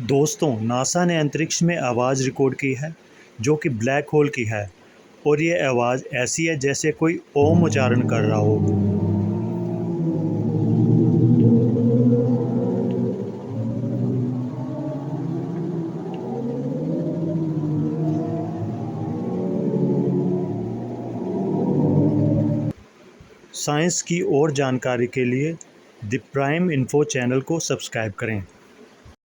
दोस्तों, नासा ने अंतरिक्ष में आवाज़ रिकॉर्ड की है जो कि ब्लैक होल की है और ये आवाज़ ऐसी है जैसे कोई ओम उच्चारण कर रहा हो। साइंस की और जानकारी के लिए द प्राइम इन्फो चैनल को सब्सक्राइब करें।